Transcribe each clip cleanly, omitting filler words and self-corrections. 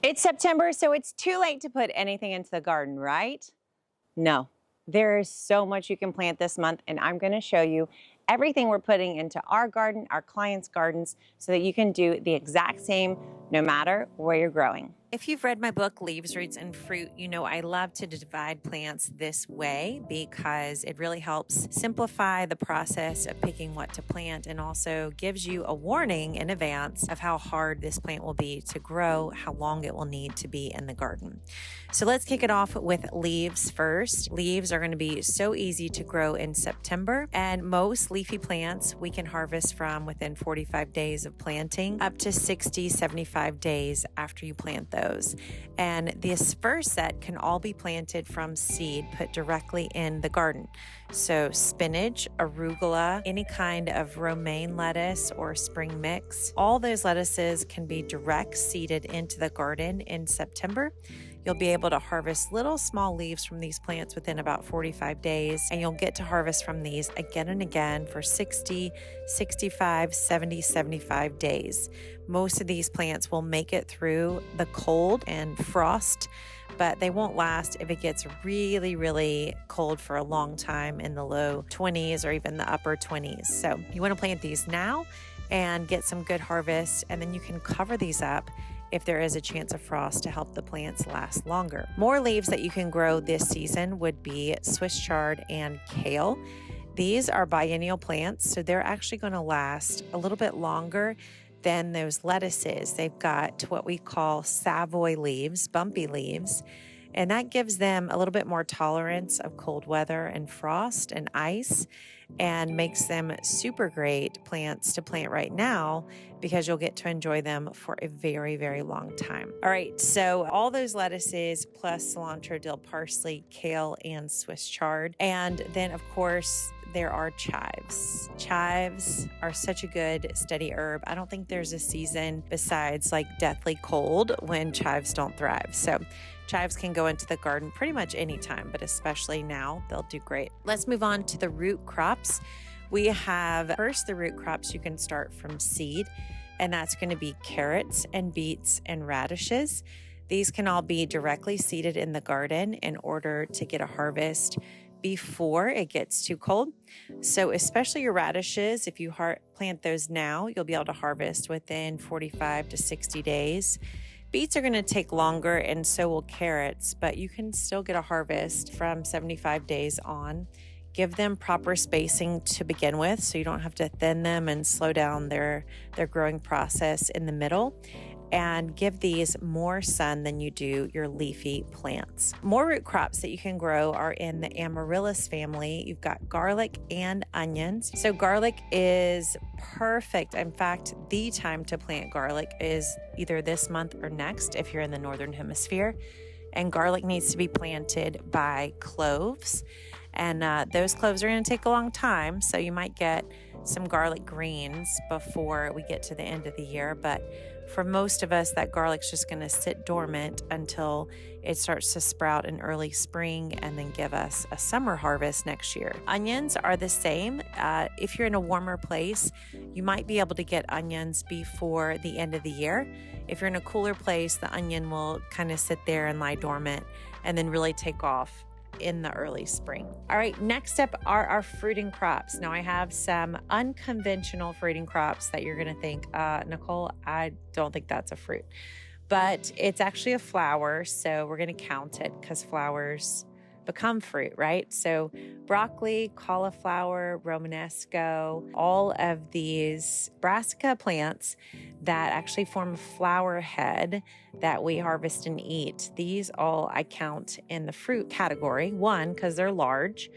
It's September, so it's too late to put anything into the garden, right? No. There is so much you can plant this month, and I'm going to show you everything we're putting into our garden, our clients' gardens, so that you can do the exact same no matter where you're growing. If you've read my book, Leaves, Roots, and Fruit, you know I love to divide plants this way because it really helps simplify the process of picking what to plant and also gives you a warning in advance of how hard this plant will be to grow, how long it will need to be in the garden. So let's kick it off with leaves first. Leaves are going to be so easy to grow in September, and most leafy plants we can harvest from within 45 days of planting up to 60, 75 days after you plant those. And this first set can all be planted from seed put directly in the garden. So spinach, arugula, any kind of romaine lettuce or spring mix, all those lettuces can be direct seeded into the garden in September. You'll be able to harvest little small leaves from these plants within about 45 days, and you'll get to harvest from these again and again for 60, 65, 70, 75 days. Most of these plants will make it through the cold and frost, but they won't last if it gets really, really cold for a long time in the low 20s or even the upper 20s. So you want to plant these now and get some good harvest, and then you can cover these up if there is a chance of frost to help the plants last longer. More leaves that you can grow this season would be Swiss chard and kale. These are biennial plants, so they're actually going to last a little bit longer than those lettuces. They've got what we call Savoy leaves, bumpy leaves, and that gives them a little bit more tolerance of cold weather and frost and ice, and makes them super great plants to plant right now because you'll get to enjoy them for a very, very long time. All right, so all those lettuces plus cilantro, dill, parsley, kale, and Swiss chard. And then, of course, there are chives. Chives are such a good steady herb. I don't think there's a season besides like deathly cold when chives don't thrive. So chives can go into the garden pretty much anytime, but especially now, they'll do great. Let's move on to the root crops. We have first the root crops you can start from seed, and that's going to be carrots and beets and radishes. These can all be directly seeded in the garden in order to get a harvest before it gets too cold. So especially your radishes, if you plant those now, you'll be able to harvest within 45 to 60 days. Beets are going to take longer, and so will carrots, but you can still get a harvest from 75 days on. Give them proper spacing to begin with so you don't have to thin them and slow down their growing process in the middle. And give these more sun than you do your leafy plants. More root crops that you can grow are in the amaryllis family. You've got garlic and onions. So garlic is perfect. In fact, the time to plant garlic is either this month or next if you're in the northern hemisphere. And garlic needs to be planted by cloves. And those cloves are going to take a long time, so you might get some garlic greens before we get to the end of the year. But for most of us, that garlic's just going to sit dormant until it starts to sprout in early spring and then give us a summer harvest next year. Onions are the same. If you're in a warmer place, you might be able to get onions before the end of the year. If you're in a cooler place, the onion will kind of sit there and lie dormant and then really take off in the early spring. All right, next up are our fruiting crops. Now I have some unconventional fruiting crops that you're going to think, Nicole, I don't think that's a fruit, but it's actually a flower. So we're going to count it because flowers become fruit, right? So broccoli, cauliflower, romanesco, all of these brassica plants that actually form a flower head that we harvest and eat. These all I count in the fruit category. 1, because they're large.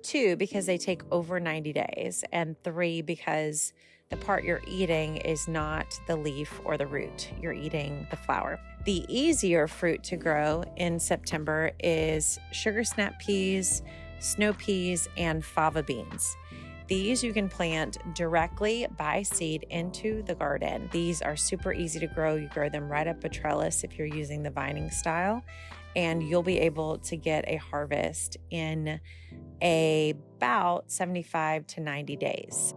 2, because they take over 90 days. And 3, because the part you're eating is not the leaf or the root. You're eating the flower. The easier fruit to grow in September is sugar snap peas, snow peas, and fava beans. These you can plant directly by seed into the garden. These are super easy to grow. You grow them right up a trellis if you're using the vining style, and you'll be able to get a harvest in about 75 to 90 days.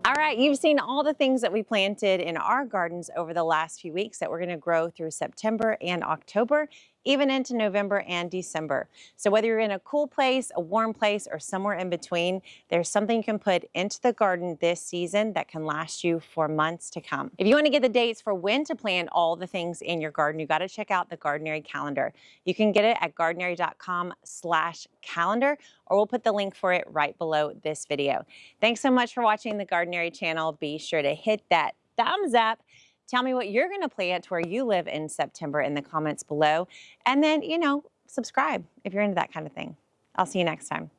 All right, you've seen all the things that we planted in our gardens over the last few weeks that we're going to grow through September and October, even into November and December. So whether you're in a cool place, a warm place, or somewhere in between, there's something you can put into the garden this season that can last you for months to come. If you want to get the dates for when to plant all the things in your garden, you got to check out the Gardenary calendar. You can get it at gardenary.com/calendar, or we'll put the link for it right below this video. Thanks so much for watching the Gardenary channel. Be sure to hit that thumbs up. Tell me what you're going to plant where you live in September in the comments below. And then, subscribe if you're into that kind of thing. I'll see you next time.